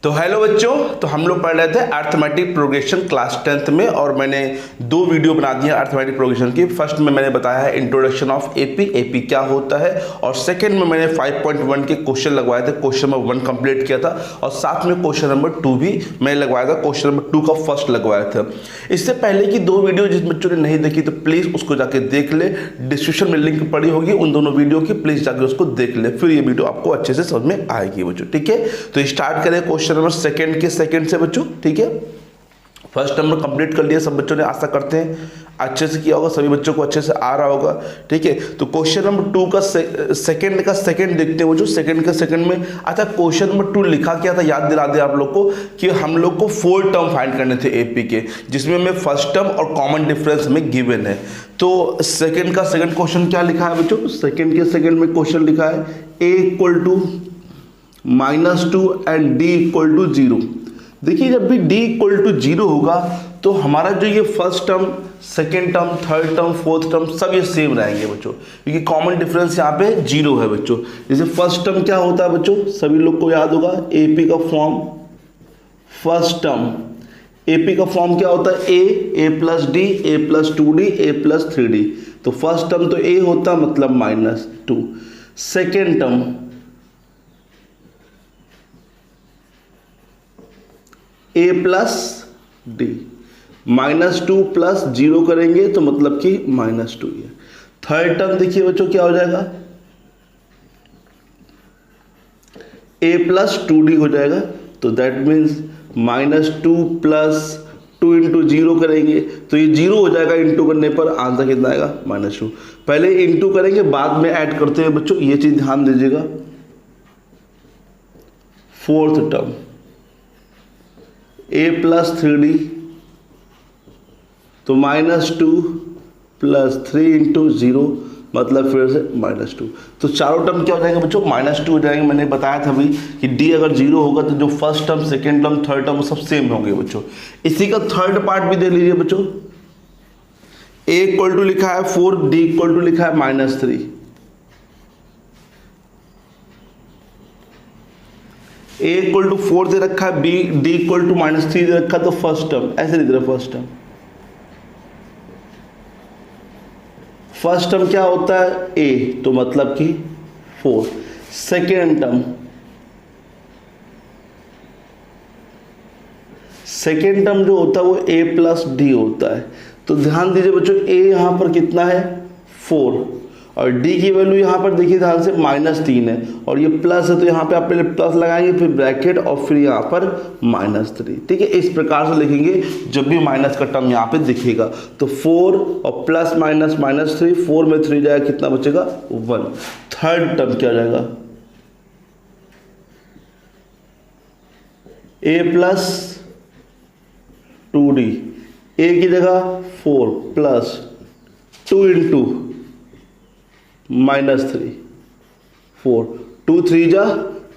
तो हेलो बच्चों, तो हम लोग पढ़ रहे थे अर्थमेटिक प्रोग्रेशन क्लास 10th में, और मैंने दो वीडियो बना दी है अर्थमेटिक प्रोग्रेशन की। फर्स्ट में मैंने बताया है इंट्रोडक्शन ऑफ एपी क्या होता है, और सेकंड में मैंने 5.1 के क्वेश्चन लगवाए थे। क्वेश्चन नंबर 1 कंप्लीट किया था, और साथ में क्वेश्चन नंबर 2 भी मैंने लगवाया था। क्वेश्चन नंबर 2 का फर्स्ट लगवाया था। इससे पहले की दो वीडियो जिस बच्चों ने नहीं देखी तो प्लीज़ उसको जाके देख ले, डिस्क्रिप्शन में लिंक पड़ी होगी उन दोनों वीडियो की, प्लीज़ जाके उसको देख ले, फिर ये वीडियो आपको अच्छे से समझ में आएगी बच्चों। ठीक है, तो स्टार्ट करें क्वेश्चन नंबर सेकंड से बच्चों। ठीक है, फर्स्ट नंबर कंप्लीट कर लिया सब बच्चों ने, आशा करते हैं अच्छे से किया होगा, सभी बच्चों को अच्छे से आ रहा होगा। ठीक है, तो क्वेश्चन नंबर 2 का सेकंड देखते हैं बच्चों। सेकंड में अच्छा क्वेश्चन नंबर 2 लिखा क्या था याद दिला दे आप लोग को, कि हम लोग को 4 टर्म फाइंड करने थे एपी के, जिसमें हमें फर्स्ट टर्म और कॉमन डिफरेंस में गिवन है। तो सेकंड क्वेश्चन क्या लिखा है बच्चों? सेकंड में क्वेश्चन लिखा है a equal to -2 and d equal to 0। देखिए, जब भी d इक्वल टू 0 होगा तो हमारा जो ये first term, second term, third term, fourth term सब ये सेम रहेंगे बच्चों, क्योंकि कॉमन डिफरेंस यहाँ पे 0 है बच्चों। जैसे फर्स्ट टर्म क्या होता है बच्चों, सभी लोग को याद होगा, एपी का फॉर्म फर्स्ट टर्म, एपी का फॉर्म क्या होता है? a plus D, a plus 2d, a plus 3d। तो फर्स्ट टर्म तो a होता मतलब -2। Second term a plus D, -2 plus 0 करेंगे तो मतलब कि -2 है। थर्ड टर्म देखिए बच्चों क्या हो जाएगा, a प्लस 2d हो जाएगा। तो दैट मीन्स -2 प्लस 2 इंटू 0 करेंगे तो ये 0 हो जाएगा, इंटू करने पर आंसर कितना आएगा? -2। पहले इंटू करेंगे बाद में ऐड करते हैं बच्चों, ये चीज ध्यान दीजिएगा। Fourth term a plus 3d, तो -2 प्लस 3 इंटू 0 मतलब फिर से -2। तो चारों टर्म क्या हो जाएंगे बच्चों? -2 हो जाएंगे। मैंने बताया था अभी कि d अगर 0 होगा तो जो first term, second term, third term सब सेम होंगे बच्चों। इसी का थर्ड पार्ट भी देख लीजिए बच्चों। a इक्वल टू लिखा है 4, d इक्वल टू लिखा है -3। a इक्वल टू 4 दे रखा है, d इक्वल टू -3 दे रखा है, तो फर्स्ट टर्म ऐसे लिख रहे हैं। फर्स्ट टर्म क्या होता है? a, तो मतलब कि 4। सेकेंड टर्म जो होता है वो a प्लस डी होता है। तो ध्यान दीजिए बच्चों, a यहां पर कितना है? 4, और d की वैल्यू यहाँ पर देखिए ध्यान से -3 है, और ये प्लस है तो यहाँ पे आप पहले प्लस लगाएंगे, फिर ब्रैकेट, और फिर यहाँ पर -3। ठीक है, इस प्रकार से लिखेंगे जब भी माइनस का टर्म यहाँ पे दिखेगा। तो 4 और प्लस माइनस -3, 4 में 3 जाएगा, कितना बचेगा? 1। थर्ड टर्म क्या जाएगा? a प्लस 2d, a की जगह 4 प्लस 2 इंटू -3, 4, 2 3 जा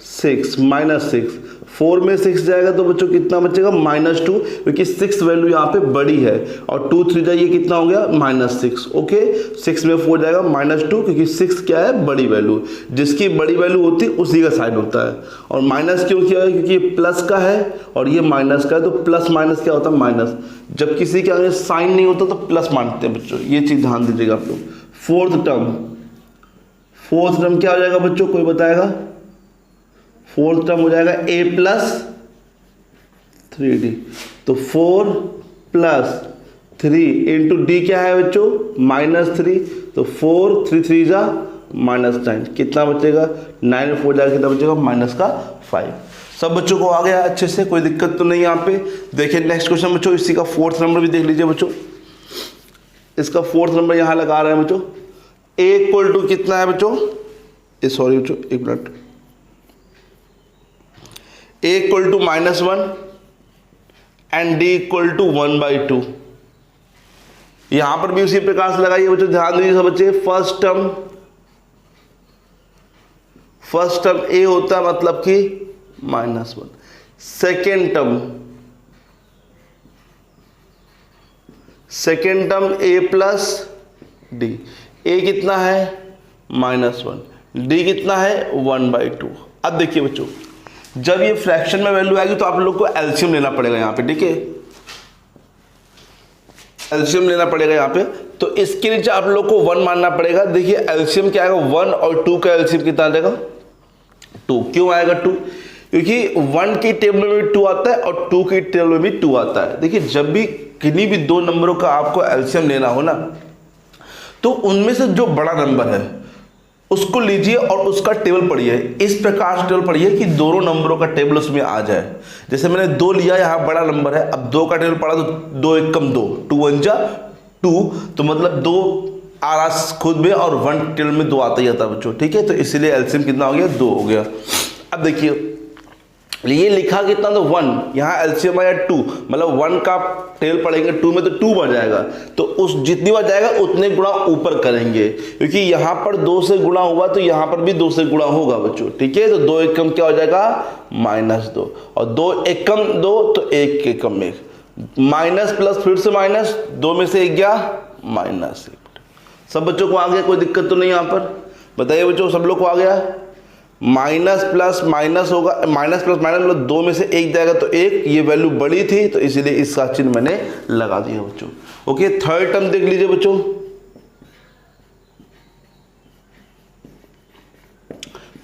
6, -6, 4 में 6 जाएगा तो बच्चों कितना बचेगा? -2, क्योंकि 6 वैल्यू यहाँ पे बड़ी है, और 2 3 जा ये कितना हो गया? -6। ओके, 6 में 4 जाएगा -2, क्योंकि 6 क्या है? बड़ी वैल्यू, जिसकी बड़ी वैल्यू होती है उसी का साइन होता है। और माइनस क्यों किया है? क्योंकि ये प्लस का है और ये माइनस का है, तो प्लस माइनस क्या होता है? माइनस। जब किसी के आगे साइन नहीं होता तो प्लस मानते हैं बच्चों, ये चीज़ ध्यान दीजिएगा आप लोग। फोर्थ टर्म क्या हो जाएगा बच्चों, कोई बताएगा? फोर्थ टर्म हो जाएगा a प्लस 3d। तो 4 प्लस 3 इंटू डी क्या है बच्चों? -3। तो 4 3 3 जा -9, कितना बचेगा? 9 में 4 जाएगा, कितना बचेगा? -5। सब बच्चों को आ गया अच्छे से, कोई दिक्कत तो नहीं यहाँ पे। देखिए नेक्स्ट क्वेश्चन बच्चों, इसी का फोर्थ नंबर भी देख लीजिए बच्चों। इसका फोर्थ नंबर यहाँ लगा रहे हैं बच्चों। a इक्वल टू कितना है बच्चों? सॉरी बच्चों, एक minute. a equal to -1 and d equal to 1/2। यहां पर भी उसी प्रकार से लगाइए बच्चों, ध्यान दीजिए सब बच्चे। फर्स्ट टर्म a होता है मतलब कि -1। Second term a plus d, a कितना है? -1, d कितना है? 1/2। अब देखिए बच्चों, जब ये फ्रैक्शन में वैल्यू आएगी तो आप लोग को एलसीएम लेना पड़ेगा यहाँ पे, ठीक है, एलसीएम लेना पड़ेगा यहाँ पे। तो इसके नीचे आप लोग को 1 मानना पड़ेगा। देखिए एलसीएम क्या आएगा, 1 और 2 का एलसीएम कितना आ जाएगा, 2। क्यों आएगा 2? क्योंकि 1 की टेबल में भी 2 आता है और 2 की टेबल में भी 2 आता है। देखिए जब भी किन्हीं भी दो नंबरों का आपको एलसीएम लेना हो ना, तो उनमें से जो बड़ा नंबर है उसको लीजिए और उसका टेबल पढ़िए। इस प्रकार से टेबल पढ़िए कि दोनों नंबरों का टेबल उसमें आ जाए। जैसे मैंने 2 लिया, यहाँ बड़ा नंबर है, अब 2 का टेबल पढ़ा तो 2 एक कम 2, 2 1 जा 2, तो मतलब 2 आ रहा खुद में और 1 टेबल में 2 आता ही आता बच्चों, ठीक है। तो इसीलिए एलसीएम कितना हो गया, 2 हो गया। अब देखिए ये लिखा कितना, तो 1, यहाँ एलसीएम आया 2, मतलब 1 का टेबल पढ़ेंगे 2 में तो 2 बढ़ जाएगा, तो उस जितनी बार जाएगा उतने गुणा ऊपर करेंगे, क्योंकि यहाँ पर 2 से गुणा हुआ तो यहाँ पर भी 2 से गुणा होगा बच्चों, ठीक है। तो 2 एक कम क्या हो जाएगा, -2, और 2 एक कम 2 तो 1 के कम 1, माइनस प्लस फिर से माइनस, 2 में से 1 गया -1। सब बच्चों को आ गया, कोई दिक्कत तो नहीं यहाँ पर, बताइए बच्चों सब लोग को आ गया। माइनस प्लस माइनस होगा, माइनस प्लस माइनस मतलब 2 में से 1 जाएगा तो 1, ये वैल्यू बड़ी थी तो इसीलिए इसका चिन्ह मैंने लगा दिया बच्चों। ओके, थर्ड टर्म देख लीजिए बच्चों।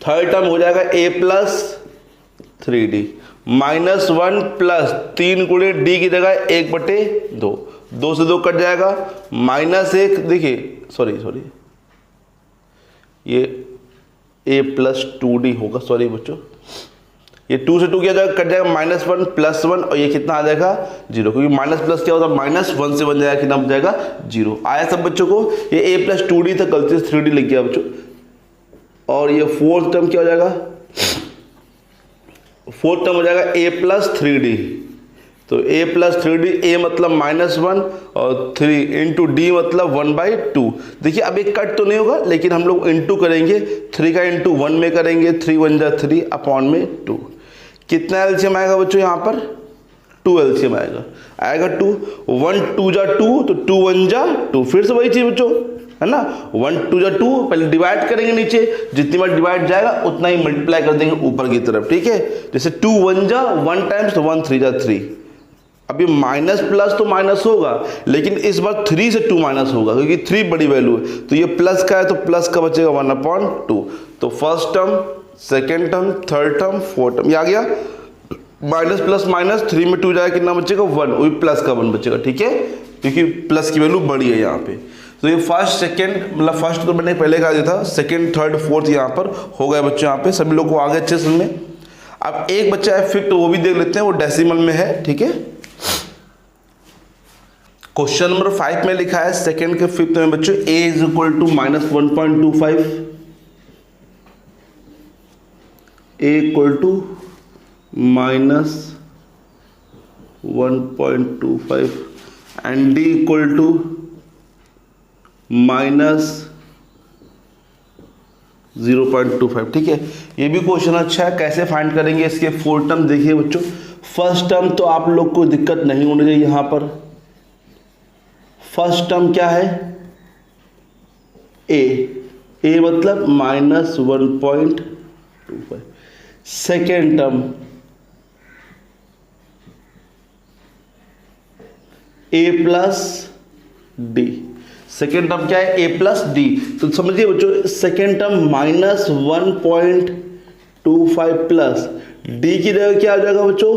थर्ड टर्म हो जाएगा a प्लस 3d -1 प्लस 3 गुणे d की जगह 1/2, 2 से 2 कट जाएगा, -1, देखिए सॉरी ये a प्लस 2d होगा, सॉरी बच्चों, ये 2 से 2 क्या जाएगा, कट जाएगा, -1 प्लस 1, और ये कितना आ जाएगा 0, क्योंकि माइनस प्लस क्या होता है, -1 से बन जाएगा, कितना बन जाएगा 0। आया सब बच्चों को। ये a प्लस 2d था, गलती से 3d लिख गया बच्चों। और ये फोर्थ टर्म क्या हो जाएगा, फोर्थ टर्म हो जाएगा a प्लस 3d, तो a प्लस 3d, a मतलब -1 और 3 इंटू डी मतलब 1/2। देखिए अब एक कट तो नहीं होगा, लेकिन हम लोग इंटू करेंगे, 3 का इंटू 1 में करेंगे, 3 1 जा 3 अपॉन में 2। कितना एलसीएम आएगा बच्चों यहाँ पर, 2 एलसीएम आएगा 2, 1 2 जा 2, तो 2 1 जा 2, फिर से वही चीज बच्चों है ना, 1 2 जा 2, पहले डिवाइड करेंगे नीचे, जितनी बार डिवाइड जाएगा उतना ही मल्टीप्लाई कर देंगे ऊपर की तरफ, ठीक है। जैसे 2 1 जा 1 टाइम्स, तो 1 3 जा 3। अभी माइनस प्लस तो माइनस होगा, लेकिन इस बार 3 से 2 माइनस होगा, क्योंकि 3 बड़ी वैल्यू है, तो ये प्लस का है तो प्लस का बचेगा 1/2। तो first term, second term, third term, fourth term, ये आ गया। माइनस प्लस माइनस, 3 में 2 जाएगा, कितना बचेगा 1, वही प्लस का 1 बचेगा, ठीक है, क्योंकि प्लस की वैल्यू बड़ी है यहाँ पे। तो ये फर्स्ट सेकेंड, मतलब फर्स्ट तो मैंने पहले कहा था, सेकेंड थर्ड फोर्थ यहाँ पर हो गए बच्चों, यहाँ पे सभी लोग को आ गए अच्छे समझ में। अब एक बच्चा है फिफ्थ, वो भी देख लेते हैं, वो डेसिमल में है, ठीक है। क्वेश्चन नंबर 5 में लिखा है सेकेंड के फिफ्थ में बच्चों, a is equal to -1.25, a equal to -1.25 and d equal to -0.25, ठीक है। ये भी क्वेश्चन अच्छा है, कैसे फाइंड करेंगे इसके 4 टर्म। देखिए बच्चों, फर्स्ट टर्म तो आप लोग को दिक्कत नहीं होनी चाहिए यहाँ पर। फर्स्ट टर्म क्या है, a मतलब -1.25। Second term a plus d, second term क्या है, a प्लस d। तो समझिए बच्चों, सेकेंड टर्म -1.25 प्लस d की जगह क्या आ जाएगा बच्चों,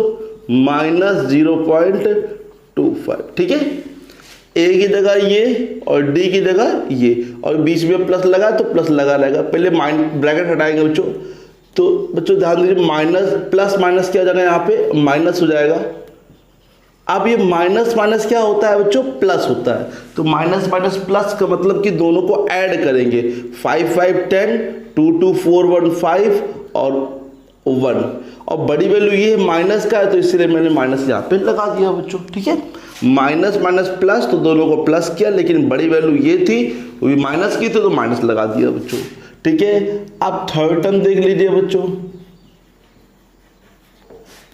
-0.25, ठीक है। a की जगह ये और d की जगह ये, और बीच में प्लस लगा तो प्लस लगा रहेगा। पहले ब्रैकेट हटाएंगे बच्चों, तो बच्चों ध्यान दीजिए, माइनस प्लस माइनस क्या हो जाएगा, यहाँ पे माइनस हो जाएगा। अब ये माइनस माइनस क्या होता है बच्चों, प्लस होता है। तो माइनस माइनस प्लस का मतलब कि दोनों को ऐड करेंगे, 5 5 10, 2 2 4 1 5 और 1, और बड़ी वैल्यू ये माइनस का है, तो इसलिए मैंने माइनस यहाँ पे लगा दिया बच्चों, ठीक है। माइनस माइनस प्लस, तो दोनों को प्लस किया, लेकिन बड़ी वैल्यू ये थी, वो भी माइनस की थी, तो माइनस लगा दिया बच्चों, ठीक है। अब थर्ड टर्म देख लीजिए बच्चों।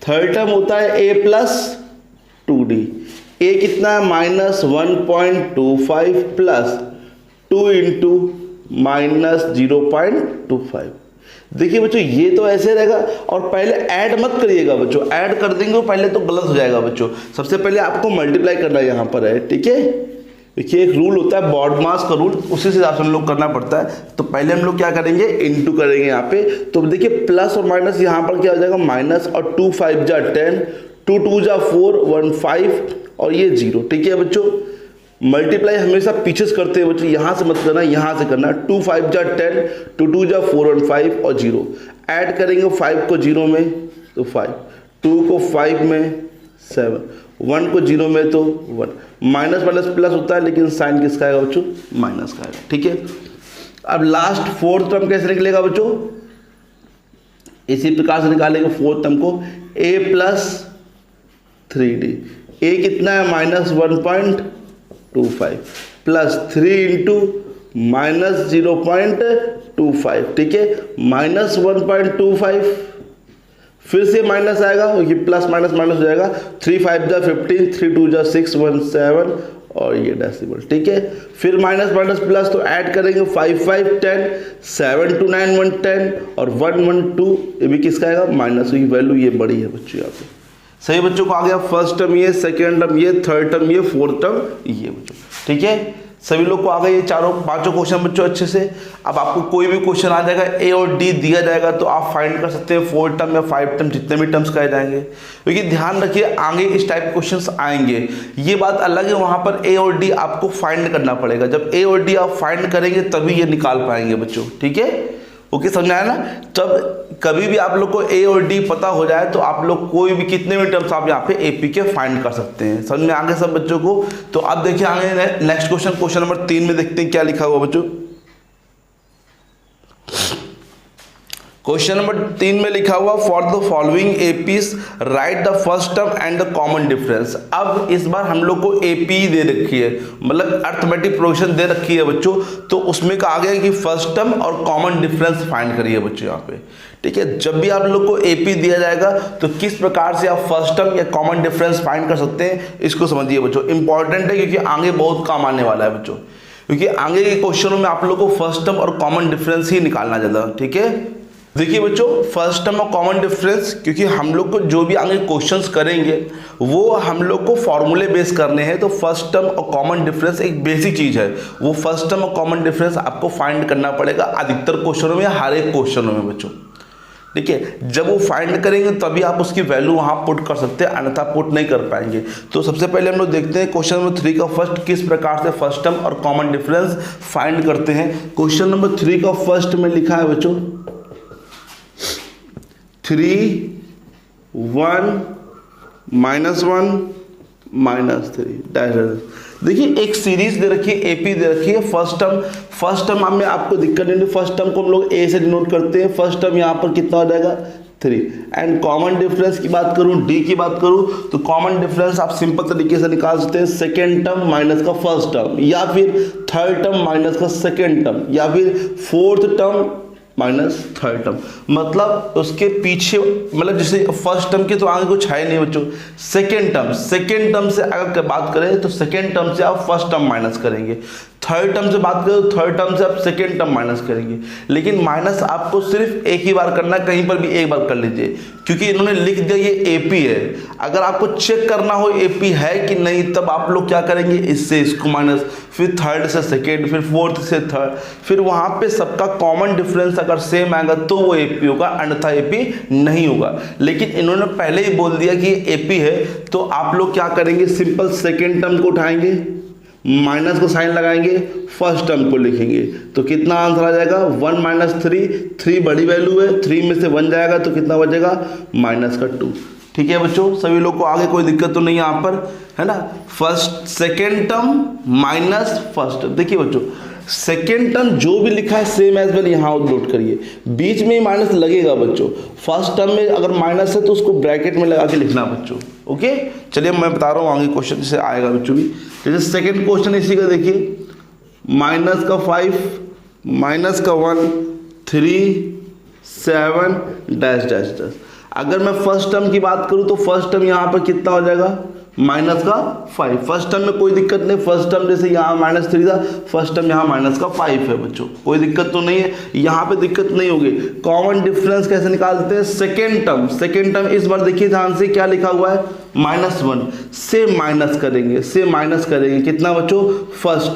थर्ड टर्म होता है a प्लस 2d। a कितना है, -1.25 प्लस 2 इंटू -0.25। देखिए बच्चों ये तो ऐसे रहेगा, और पहले ऐड मत करिएगा बच्चों, ऐड कर देंगे वो पहले तो गलत हो जाएगा बच्चों। सबसे पहले आपको मल्टीप्लाई करना यहाँ पर है, ठीक है। देखिए एक रूल होता है बॉड मास का रूल, उसी से हिसाब से हम लोग करना पड़ता है। तो पहले हम लोग क्या करेंगे, इनटू करेंगे यहाँ पे। तो देखिए प्लस और माइनस यहाँ पर क्या हो जाएगा, माइनस, और 2 5 जा 10, 2 2 जा 4, 1 5 और ये 0, ठीक है बच्चों। मल्टीप्लाई हमेशा पीछे से करते हैं बच्चों, यहाँ से मत करना, यहाँ से करना। 2 5 जा 10, 2 2 जा 4 1 5 और 0। ऐड करेंगे 5 को 0 में तो 5, 2 को 5 में 7, 1 को 0 में तो 1। माइनस माइनस प्लस होता है, लेकिन साइन किसका आएगा बच्चों, माइनस का आएगा, ठीक है। अब लास्ट फोर्थ टर्म कैसे निकलेगा बच्चों, इसी प्रकार से निकालेंगे फोर्थ टर्म को, a प्लस 3d। a कितना है, माइनस 1.25 प्लस 3 इंटू माइनस 0.25, ठीक है, माइनस 1.25। फिर से माइनस आएगा, ये प्लस माइनस माइनस हो जाएगा। 3 5 जा 15, 3 2 जा 6, 1 7 और ये डेसिमल, ठीक है। फिर माइनस माइनस प्लस, तो ऐड करेंगे 5 5 10, 7 2 9 1 10 और 1 1 2, ये भी किसका आएगा, माइनस की वैल्यू ये बड़ी है बच्चों यहाँ पे। सही बच्चों को आ गया, फर्स्ट टर्म ये, सेकेंड टर्म ये, थर्ड टर्म ये, फोर्थ टर्म ये बच्चों, ठीक है। सभी लोग को आ गए ये चारों पांचों क्वेश्चन बच्चों अच्छे से। अब आपको कोई भी क्वेश्चन आ जाएगा, ए और डी दिया जाएगा, तो आप फाइंड कर सकते हैं 4 टर्म या 5 टर्म, जितने भी टर्म्स कहे जाएंगे। क्योंकि ध्यान रखिए आगे इस टाइप के क्वेश्चंस आएंगे, ये बात अलग है, वहां पर ए और डी आपको फाइंड करना पड़ेगा। जब ए और डी आप फाइंड करेंगे तभी ये निकाल पाएंगे बच्चों, ठीक है। ओके, समझाया ना। तब कभी भी आप लोग को ए और डी पता हो जाए तो आप लोग कोई भी कितने भी टर्म्स आप यहाँ पे एपी के फाइंड कर सकते हैं। समझ में आगे सब बच्चों को। तो अब देखिए आगे नेक्स्ट क्वेश्चन, क्वेश्चन नंबर 3 में देखते हैं क्या लिखा हुआ बच्चों। क्वेश्चन नंबर 3 में लिखा हुआ, for the following APs right the first term and the common difference. अब इस बार हम लोग को एपी दे रखी है, मतलब अर्थमेटिक प्रोग्रेशन दे रखी है बच्चों। तो उसमें कहा गया कि फर्स्ट टर्म और कॉमन डिफरेंस फाइंड करिए बच्चों यहाँ पे, ठीक है। जब भी आप लोग को एपी दिया जाएगा तो किस प्रकार से आप फर्स्ट टर्म या कॉमन डिफरेंस फाइंड कर सकते हैं, इसको समझिए बच्चों। इंपॉर्टेंट है क्योंकि आगे बहुत काम आने वाला है बच्चों, क्योंकि आगे के क्वेश्चनों में आप लोग को फर्स्ट टर्म और कॉमन डिफरेंस ही निकालना ज्यादा, ठीक है। देखिए बच्चों, फर्स्ट टर्म और कॉमन डिफरेंस, क्योंकि हम लोग को जो भी आगे क्वेश्चंस करेंगे वो हम लोग को फॉर्मूले बेस करने हैं। तो फर्स्ट टर्म और कॉमन डिफरेंस एक बेसिक चीज है, वो फर्स्ट टर्म और कॉमन डिफरेंस आपको फाइंड करना पड़ेगा अधिकतर क्वेश्चनों में, हर एक क्वेश्चनों में बच्चों, ठीक है। जब वो फाइंड करेंगे तभी आप उसकी वैल्यू वहां पुट कर सकते हैं, अन्यथा पुट नहीं कर पाएंगे। तो सबसे पहले हम लोग देखते हैं क्वेश्चन नंबर 3 का फर्स्ट, किस प्रकार से फर्स्ट टर्म और कॉमन डिफरेंस फाइंड करते हैं। क्वेश्चन नंबर 3 का फर्स्ट में लिखा है बच्चों 3 1 -1 -3। देखिए एक सीरीज दे रखी है, एपी दे रखी है। फर्स्ट टर्म में आपको दिक्कत नहीं, फर्स्ट टर्म को हम लोग ए से डिनोट करते हैं। फर्स्ट टर्म यहाँ पर कितना हो जाएगा 3। एंड कॉमन डिफरेंस की बात करूं, डी की बात करूं, तो कॉमन डिफरेंस आप सिंपल तरीके से निकाल सकते हैं, सेकेंड टर्म माइनस का फर्स्ट टर्म, या फिर थर्ड टर्म माइनस का सेकेंड टर्म, या फिर fourth term minus third term. मतलब उसके पीछे, मतलब जैसे फर्स्ट टर्म की तो आगे कुछ है नहीं बच्चों। सेकेंड टर्म से अगर बात करें तो सेकेंड टर्म से आप फर्स्ट टर्म माइनस करेंगे। थर्ड टर्म से बात करें तो थर्ड टर्म से आप सेकेंड टर्म माइनस करेंगे। लेकिन माइनस आपको सिर्फ एक ही बार करना है, कहीं पर भी एक बार कर लीजिए, क्योंकि इन्होंने लिख दिया ये एपी है। अगर आपको चेक करना हो एपी है कि नहीं, तब आप लोग क्या करेंगे, इससे इसको माइनस, फिर थर्ड से सेकेंड, फिर फोर्थ से थर्ड, फिर वहां पे सबका कॉमन डिफरेंस अगर सेम आएगा तो वो एपी होगा, अन्यथा एपी नहीं होगा। लेकिन इन्होंने पहले ही बोल दिया कि एपी है, तो आप लोग क्या करेंगे, सिंपल सेकेंड टर्म को उठाएंगे, माइनस को साइन लगाएंगे, फर्स्ट टर्म को लिखेंगे, तो कितना आंसर आ जाएगा 1 -3। 3 बड़ी वैल्यू है, 3 में से 1 जाएगा तो कितना बचेगा -2। ठीक है बच्चों, सभी लोग को आगे कोई दिक्कत तो नहीं है यहाँ पर, है ना। First second term minus first. देखिए बच्चों, सेकेंड टर्म जो भी लिखा है सेम एज वेल यहाँ नोट करिए, बीच में माइनस लगेगा बच्चों। फर्स्ट टर्म में अगर माइनस है तो उसको ब्रैकेट में लगा के लिखना बच्चों, ओके। चलिए मैं बता रहा हूँ आगे क्वेश्चन से आएगा बच्चों भी। जैसे सेकेंड क्वेश्चन इसी का देखिए, माइनस का 5 माइनस का 1 3 7 डैश डैश डैश। अगर मैं फर्स्ट टर्म की बात करूं तो फर्स्ट टर्म यहाँ पर कितना हो जाएगा माइनस का 5। फर्स्ट टर्म में कोई दिक्कत नहीं, फर्स्ट टर्म जैसे यहाँ -3 था, फर्स्ट टर्म यहाँ माइनस का 5 है बच्चों, कोई दिक्कत तो नहीं है, यहाँ पे दिक्कत नहीं होगी। कॉमन डिफरेंस कैसे निकालते हैं? सेकेंड टर्म इस बार देखिए ध्यान से क्या लिखा हुआ है, -1 से माइनस करेंगे, कितना बच्चों? फर्स्ट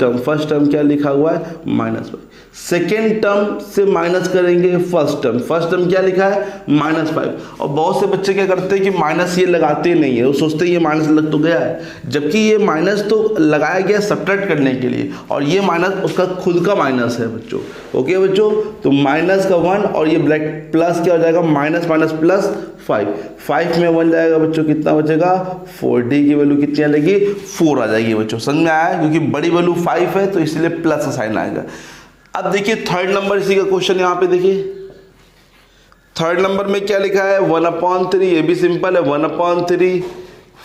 टर्म क्या लिखा हुआ है? -1। सेकेंड टर्म से माइनस करेंगे फर्स्ट टर्म क्या लिखा है? -5। और बहुत से बच्चे क्या करते हैं कि माइनस ये लगाते नहीं है, वो सोचते हैं ये माइनस लग तो गया है, जबकि ये माइनस तो लगाया गया सब्ट्रैक्ट करने के लिए, और ये माइनस उसका खुद का माइनस है बच्चों। ओके बच्चों, तो माइनस का 1 और ये ब्लैक प्लस क्या हो जाएगा? माइनस प्लस 5 में 1 जाएगा बच्चों, कितना बचेगा? 4। डी की वैल्यू कितनी आ जाएगी? 4 आ जाएगी बच्चों। समझ में आया? क्योंकि बड़ी वैल्यू 5 है तो इसलिए प्लस का साइन आएगा। अब देखिए थर्ड नंबर इसी का क्वेश्चन, यहाँ पे देखिए थर्ड नंबर में क्या लिखा है? 1/3। ये भी सिंपल है, 1/3,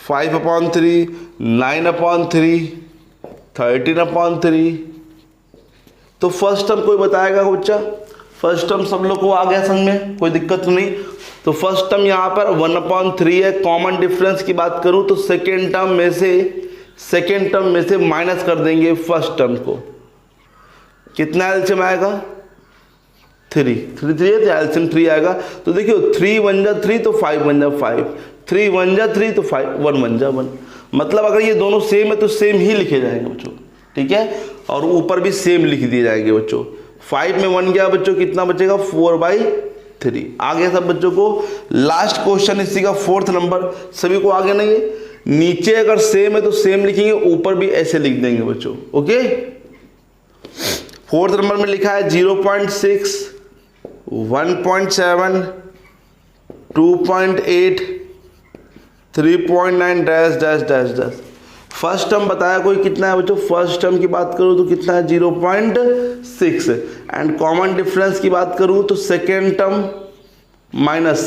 5/3, 9/3, 13/3। तो फर्स्ट टर्म कोई बताएगा बच्चा? फर्स्ट टर्म सब लोग को आ गया समझ में, कोई दिक्कत नहीं। तो फर्स्ट टर्म यहाँ पर 1/3 है। कॉमन डिफरेंस की बात करूँ तो सेकेंड टर्म में से माइनस कर देंगे फर्स्ट टर्म को, कितना एलसीएम आएगा? 3 है तो एलसीएम 3 आएगा। तो देखियो 3 1 जा 3 तो 5 1 जा 5, 3 1 जा 3 तो 5 1 1 जा 1। मतलब अगर ये दोनों सेम है तो सेम ही लिखे जाएंगे बच्चों, ठीक है, और ऊपर भी सेम लिख दिए जाएंगे बच्चों। 5 में 1 गया बच्चों, कितना बचेगा? 4/3 आ गया सब बच्चों को। लास्ट क्वेश्चन इसी का 4th नंबर, सभी को आगे नहीं है। नीचे अगर सेम है तो सेम लिखेंगे, ऊपर भी ऐसे लिख देंगे बच्चों। ओके, 4th नंबर में लिखा है 0.6, 1.7, 2.8, 3.9 डैश। फर्स्ट टर्म बताया कोई कितना है बच्चों? फर्स्ट टर्म की बात करूँ तो कितना है? 0.6। एंड कॉमन डिफरेंस की बात करूँ तो सेकेंड टर्म माइनस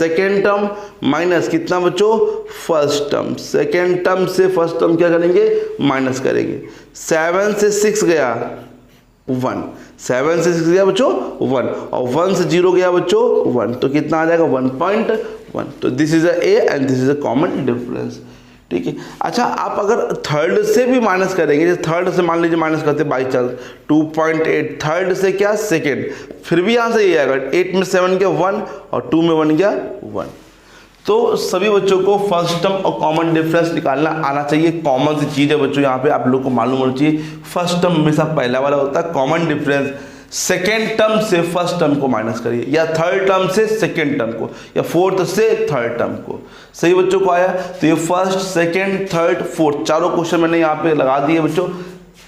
कितना बच्चों? First term. सेकेंड टर्म से फर्स्ट टर्म क्या करेंगे? माइनस करेंगे। 7 से 6 गया 1, 7 से 6 गया बच्चों 1, और 1 से 0 गया बच्चों 1, तो कितना आ जाएगा? 1.1। तो this is A and this is a common difference, ठीक है। अच्छा, आप अगर थर्ड से भी माइनस करेंगे, जैसे थर्ड से मान लीजिए माइनस करते बाई चांस 2.8, थर्ड से क्या? सेकेंड, फिर भी यहाँ से ये आएगा 8 में 7 गया 1 और 2 में 1 गया 1। तो सभी बच्चों को फर्स्ट टर्म और कॉमन डिफरेंस निकालना आना चाहिए। कॉमन सी चीज़ है बच्चों, यहाँ पे आप लोग को मालूम होना चाहिए। फर्स्ट टर्म हमेशा पहला वाला होता है, कॉमन डिफरेंस सेकेंड टर्म से फर्स्ट टर्म को माइनस करिए, या थर्ड टर्म से सेकेंड टर्म को, या फोर्थ से थर्ड टर्म को। सही बच्चों को आया? तो ये फर्स्ट, सेकेंड, थर्ड, फोर्थ चारों क्वेश्चन मैंने यहाँ पे लगा दिए बच्चों।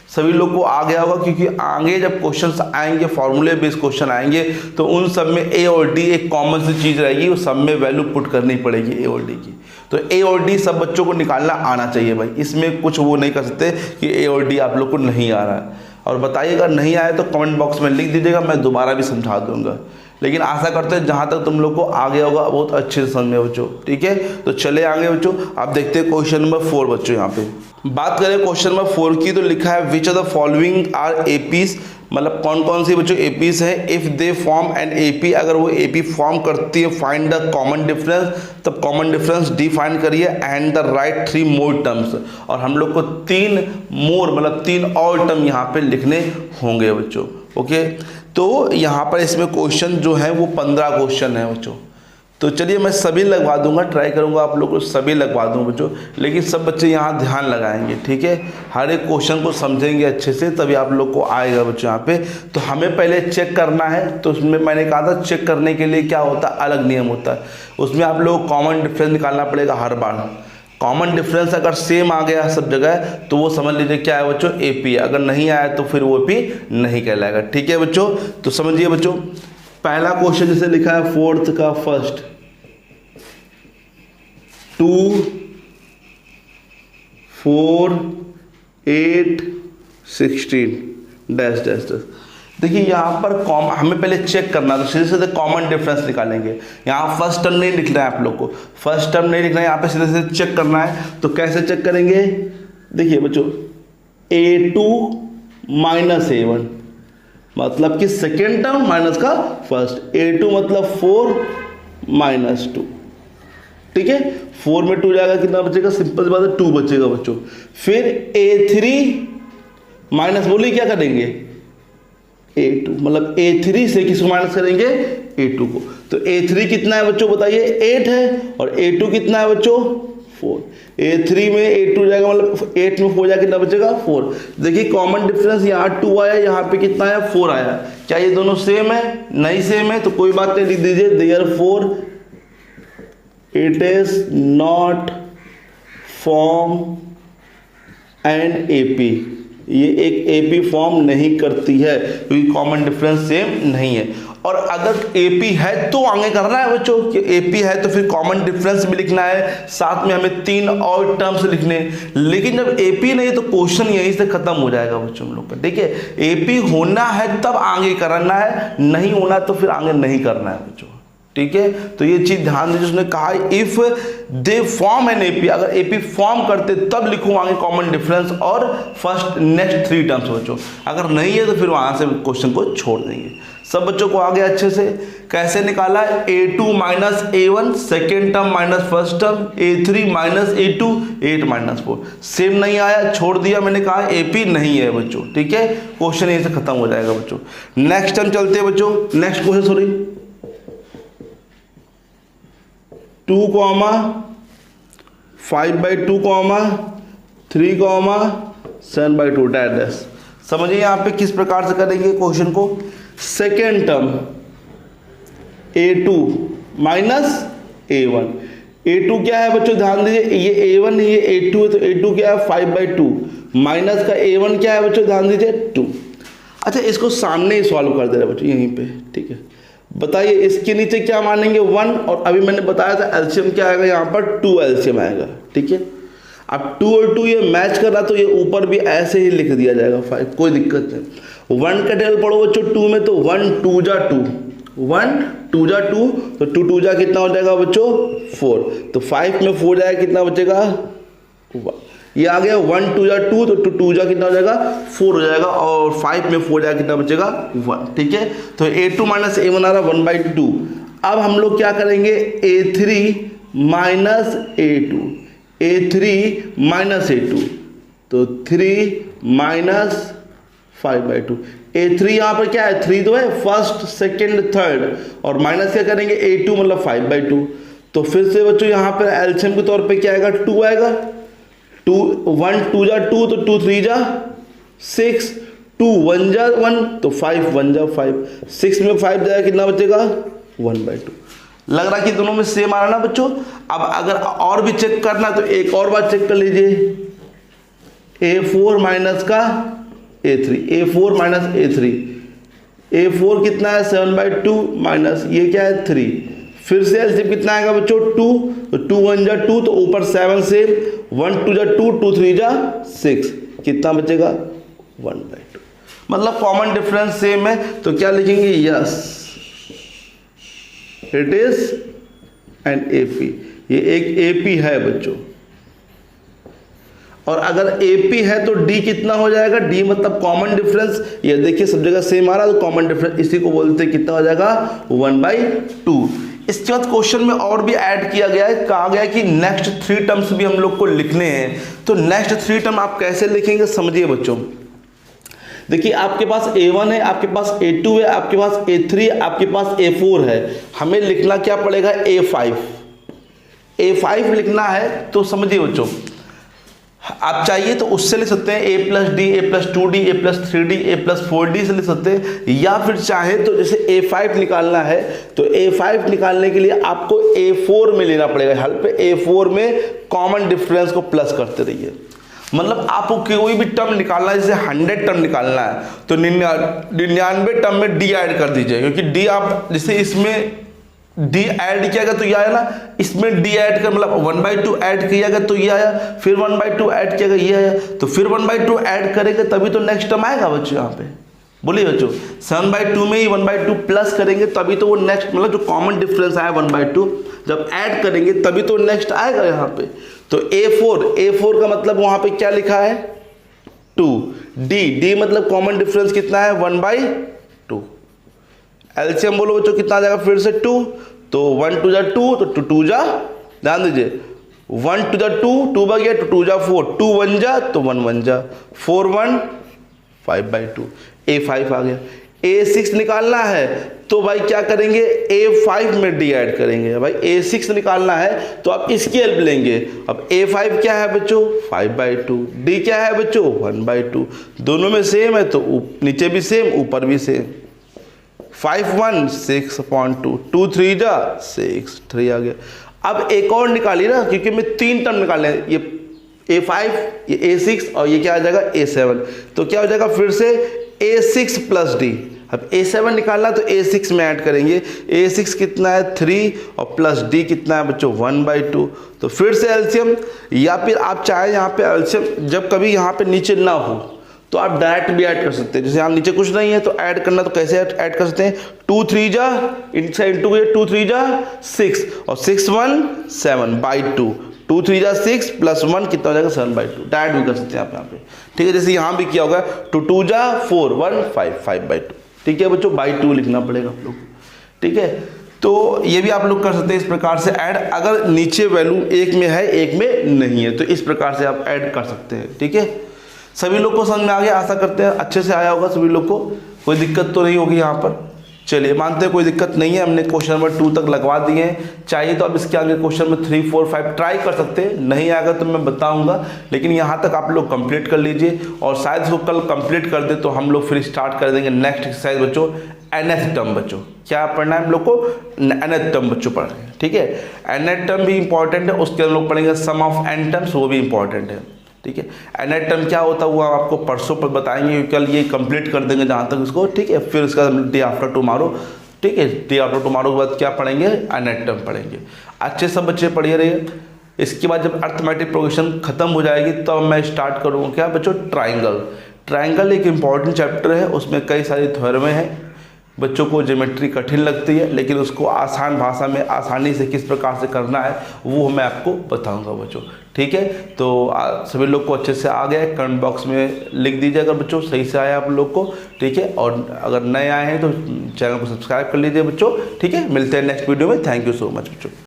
सभी लोग को आ गया होगा, क्योंकि आगे जब क्वेश्चंस आएंगे, फॉर्मूले बेस्ड क्वेश्चन आएंगे, तो उन सब में ए और डी एक कॉमन सी चीज़ रहेगी, उस सब में वैल्यू पुट करनी पड़ेगी ए और डी की। तो ए और डी सब बच्चों को निकालना आना चाहिए भाई, इसमें कुछ वो नहीं कर सकते कि ए और डी आप लोग को नहीं आ रहा है। और बताइएगा नहीं आए तो कमेंट बॉक्स में लिख दीजिएगा, मैं दोबारा भी समझा दूंगा। लेकिन आशा करते हैं जहाँ तक तुम लोग को आ गया होगा बहुत अच्छे से समझ में बच्चों, ठीक है। तो चले आगे बच्चों, आप देखते हैं क्वेश्चन नंबर 4 बच्चों। यहाँ पे बात करें क्वेश्चन नंबर 4 की, तो लिखा है which of the following are APs, मतलब कौन कौन सी बच्चों एपीज है। If they form an AP, अगर वो एपी फॉर्म करती है, फाइंड द कॉमन डिफरेंस, तब कॉमन डिफरेंस डिफाइन करिए, and the write 3 more terms. और हम लोग को 3 मोर मतलब 3 और टर्म यहाँ पे लिखने होंगे बच्चों। ओके, तो यहाँ पर इसमें क्वेश्चन जो है वो 15 क्वेश्चन है बच्चों। तो चलिए मैं सभी लगवा दूंगा, ट्राई करूंगा आप लोग को सभी लगवा दूंगा बच्चों, लेकिन सब बच्चे यहाँ ध्यान लगाएंगे, ठीक है। हर एक क्वेश्चन को समझेंगे अच्छे से, तभी आप लोग को आएगा बच्चों यहाँ पे। तो हमें पहले चेक करना है, तो उसमें मैंने कहा था चेक करने के लिए क्या होता है, अलग नियम होता है। उसमें आप लोग को कॉमन डिफरेंस निकालना पड़ेगा हर बार। कॉमन डिफरेंस अगर सेम आ गया सब जगह तो वो समझ लीजिए क्या है बच्चों, एपी। अगर नहीं आया तो फिर वो एपी नहीं कहलाएगा, ठीक है बच्चों। तो समझिए बच्चों, पहला क्वेश्चन जैसे लिखा है 4th का फर्स्ट 2, 4, 8, 16 डैश डैश डैश। देखिए यहाँ पर हमें पहले चेक करना है, तो सीधे सीधे कॉमन डिफरेंस निकालेंगे। यहाँ फर्स्ट टर्म नहीं लिखना है आप लोग को, फर्स्ट टर्म नहीं लिखना है, यहाँ पे सीधे सीधे चेक करना है। तो कैसे चेक करेंगे, देखिए बच्चों A2 माइनस A1, मतलब कि सेकेंड टर्म माइनस का फर्स्ट। A2 मतलब 4 माइनस 2, ठीक है, 4 में 2 जाएगा, कितना बचेगा, सिंपल बात है 2 बचेगा बच्चों। फिर A3 माइनस बोलिए क्या करेंगे, A2, मतलब A3 से किसको माइनस करेंगे, A2 को। तो A3 कितना है बच्चों बताइए, 8 है, और A2 कितना है बच्चों, 4। A3 में A2 जाएगा, मतलब 8 में 4 जाएगा, कितना बचेगा, 4। देखिए कॉमन डिफरेंस, यहाँ 2 आया, यहाँ पे कितना है, 4 आया। क्या ये दोनों सेम है, नहीं सेम है, तो कोई बात नहीं, लिख दीजिए therefore it is not form an AP, ये एक AP फॉर्म नहीं करती है क्योंकि कॉमन डिफरेंस सेम नहीं है। और अगर AP है तो आगे करना है बच्चों, कि AP है तो फिर कॉमन डिफरेंस भी लिखना है, साथ में हमें 3 और टर्म्स लिखने। लेकिन जब AP नहीं तो क्वेश्चन यहीं से खत्म हो जाएगा बच्चों हम लोग का, ठीक है। AP होना है तब आगे करना है, नहीं होना तो फिर आगे नहीं करना है बच्चों, ठीक है। तो ये चीज ध्यान दीजिए, उसने कहा if they form an AP, अगर AP फॉर्म करते तब लिखूं आगे कॉमन डिफरेंस और फर्स्ट नेक्स्ट 3 टर्म्स बच्चों, अगर नहीं है तो फिर वहां से क्वेश्चन को छोड़ देंगे। सब बच्चों को आ गया अच्छे से। कैसे निकाला है, A2 minus A1 second term minus first term, A3 minus A2 8 minus 4, same नहीं आया, छोड़ दिया। मैंने कहा AP नहीं है बच्चों, ठीक है, क्वेश्चन यहीं से खत्म हो जाएगा बच्चों। नेक्स्ट टर्म चलते हैं बच्चों, नेक्स्ट क्वेश्चन, सॉरी 2, 5/2, 3, 7/2 डैश। समझिए यहाँ पे किस प्रकार से करेंगे क्वेश्चन को। Second term A2 minus A1, A2 क्या है बच्चों, ध्यान दीजिए, ये A1 है, ये A2 है, तो A2 क्या है 5/2, माइनस का A1 क्या है बच्चों, ध्यान दीजिए 2। अच्छा, इसको सामने ही सॉल्व कर दे रहे बच्चों यहीं पे, ठीक है। बताइए इसके नीचे क्या मानेंगे, 1, और अभी मैंने बताया था एलसीएम क्या आएगा, यहाँ पर 2 एलसीएम आएगा, ठीक है। अब 2 और 2 ये मैच कर रहा, तो ये ऊपर भी ऐसे ही लिख दिया जाएगा 5, कोई दिक्कत नहीं। 1 का टेबल पढ़ो बच्चों 2 में, तो 1 2 जा 2, 1 2 जा 2, तो 2 2 जा कितना हो जाएगा बच्चों 4, तो 5 में 4 जाएगा, कितना बचेगा 1। ये आ गया 1 2 जा 2, तो 2 2 जा कितना हो जाएगा 4 हो जाएगा, और 5 में 4 जाएगा, कितना बचेगा 1, ठीक है। तो A2 माइनस A1 आ रहा 1/2। अब हम लोग क्या करेंगे, A3 minus A2, A3 minus A2, तो 3 माइनस 5/2। A3 यहाँ पर क्या है, 3 तो है, फर्स्ट सेकेंड थर्ड, और माइनस क्या करेंगे A2 मतलब 5/2। तो फिर से बच्चों यहाँ पर एलसीएम के तौर पे क्या आएगा, 2 आएगा, 1 2 जा 2, तो 2 3 जा 6, 2 1 जा 1, तो 5 1 जा 5, 6 में 5 जाएगा, कितना बचेगा 1/2। लग रहा है कि दोनों में सेम आ रहा ना बच्चों। अब अगर और भी चेक करना तो एक और बात चेक कर लीजिए, A4 माइनस का A3, A4 minus A3, A4 कितना है 7/2 माइनस ये क्या है 3, फिर से एलसीएम कितना आएगा बच्चों 2, तो 2 1 जा 2, तो ऊपर 7 से 1 2 जा 2, 2 3 जा 6, कितना बचेगा 1/2। मतलब कॉमन डिफरेंस सेम है, तो क्या लिखेंगे, yes it is an AP, ये एक AP है बच्चों। और अगर AP है तो D कितना हो जाएगा, D मतलब कॉमन डिफरेंस, ये देखिए सब जगह सेम आ रहा है, तो कॉमन डिफरेंस इसी को बोलते हैं, कितना हो जाएगा 1/2। इसके बाद क्वेश्चन में और भी ऐड किया गया है, कहा गया है कि नेक्स्ट 3 टर्म्स भी हम लोग को लिखने हैं। तो नेक्स्ट 3 टर्म आप कैसे लिखेंगे, समझिए बच्चों। देखिए आपके पास A1 है, आपके पास A2 है, आपके पास A3 है, आपके पास A4 है। हमें लिखना क्या पड़ेगा, A5 लिखना है। तो समझिए बच्चों, आप चाहिए तो उससे लिख सकते हैं A+D, A+2D, A+3D, A+4D से लिख सकते हैं, या फिर चाहे तो जैसे A5 निकालना है तो A5 निकालने के लिए आपको A4 में लेना पड़ेगा हेल्प। A4 में कॉमन डिफरेंस को प्लस करते रहिए। मतलब आपको कोई भी टर्म निकालना है, जैसे 100 टर्म निकालना है तो 99 टर्म में D ऐड कर दीजिए, क्योंकि D आप जैसे इसमें D ऐड किया गया तो ये आया ना, इसमें D ऐड कर मतलब 1/2 ऐड किया गया तो ये आया, फिर 1/2 ऐड किया गया ये आया, तो फिर 1/2 ऐड करेंगे तभी तो नेक्स्ट टर्म आएगा बच्चों। यहाँ पे बोलिए बच्चों, 7/2 में ही 1/2 प्लस करेंगे तभी तो वो नेक्स्ट, मतलब जो कॉमन डिफरेंस आया 1/2 जब ऐड करेंगे तभी तो नेक्स्ट आएगा यहाँ पे। तो A4 का मतलब वहाँ पे क्या लिखा है 2, D मतलब कॉमन डिफरेंस कितना है 1/2। एलसीएम बोलो बच्चों कितना आ जाएगा फिर से 2, तो 1 2 जा 2, तो 2 2 जा ध्यान दीजिए 1 to the 2, 2 बच गया तो 2 जा 4, 2 1 जा तो 1 1 जा, 4 1 5/2, A5 आ गया। A6 निकालना है तो भाई क्या करेंगे, A5 में D ऐड करेंगे। भाई A6 निकालना है तो आप इसकी हेल्प लेंगे। अब A5 क्या है बच्चों, 5/2, D क्या है बच्चों, 1/2, दोनों में सेम है तो नीचे भी सेम ऊपर भी सेम। 5 1 6/2, 2 3 जा 6, 3 आ गया। अब एक और निकालिए ना, क्योंकि मैं 3 टर्म निकालने हैं, ये A5, ये A6 और ये क्या आ जाएगा A7। तो क्या हो जाएगा फिर से A6 प्लस D। अब A7 निकालना तो A6 में ऐड करेंगे। A6 कितना है 3 और प्लस D कितना है बच्चों 1/2। तो फिर से एलसीएम, या फिर आप चाहे यहाँ पे एलसीएम जब कभी यहाँ पे नीचे ना हो तो आप डायरेक्ट भी ऐड कर सकते हैं। जैसे यहाँ नीचे कुछ नहीं है तो ऐड करना, तो कैसे ऐड कर सकते हैं, 2 3 जा इंटू 2 3 जा 6 और 6 1 7/2, 2 3 जा 6 प्लस 1 कितना हो जाएगा 7/2। डायरेक्ट भी कर सकते हैं आप यहाँ पे, ठीक है। जैसे यहाँ भी किया होगा 2 2 जा 4 1 5 5/2, ठीक है बच्चों, 2 लिखना पड़ेगा आप लोग, ठीक है। तो ये भी आप लोग कर सकते हैं इस प्रकार से ऐड, अगर नीचे वैल्यू एक में है एक में नहीं है तो इस प्रकार से आप ऐड कर सकते हैं, ठीक है। सभी लोग को समझ में आ गया, आशा करते हैं अच्छे से आया होगा सभी लोग को, कोई दिक्कत तो नहीं होगी यहाँ पर। चलिए मानते हैं कोई दिक्कत नहीं है, हमने क्वेश्चन नंबर 2 तक लगवा दिए हैं। चाहिए तो अब इसके आगे क्वेश्चन नंबर 3 4 5 ट्राई कर सकते हैं, नहीं आएगा तो मैं बताऊंगा, लेकिन यहाँ तक आप लोग कंप्लीट कर लीजिए और शायद इसको कल कंप्लीट कर दे तो हम लोग फिर स्टार्ट कर देंगे नेक्स्ट एक्सरसाइज बच्चों, nth टर्म बच्चों। क्या पढ़ना है हम लोग को, nth टर्म बच्चों पढ़ रहे हैं, ठीक है। nth टर्म भी इंपॉर्टेंट है, उसके हम लोग पढ़ेंगे सम ऑफ n टर्म्स, वो भी इंपॉर्टेंट है, ठीक है। nth टर्म क्या होता है वो आपको परसों पर बताएंगे, कल ये कंप्लीट कर देंगे जहाँ तक इसको, ठीक है। फिर उसका डे आफ्टर टुमारो, ठीक है, डे आफ्टर टुमारो के बाद क्या पढ़ेंगे, nth टर्म पढ़ेंगे। अच्छे सब बच्चे पढ़िए रहिए। इसके बाद जब अर्थमेटिक प्रोग्रेशन खत्म हो जाएगी तब तो मैं स्टार्ट करूँगा क्या बच्चों, ट्राइंगल। ट्राइंगल एक इंपॉर्टेंट चैप्टर है, उसमें कई सारी थ्योरमें हैं। बच्चों को ज्योमेट्री कठिन लगती है, लेकिन उसको आसान भाषा में आसानी से किस प्रकार से करना है वो मैं आपको बताऊंगा बच्चों, ठीक है। तो सभी लोग को अच्छे से आ गया, कमेंट बॉक्स में लिख दीजिए अगर बच्चों सही से आया आप लोग को, ठीक है। और अगर नए आए हैं तो चैनल को सब्सक्राइब कर लीजिए बच्चों, ठीक है। मिलते हैं नेक्स्ट वीडियो में, थैंक यू सो मच बच्चों।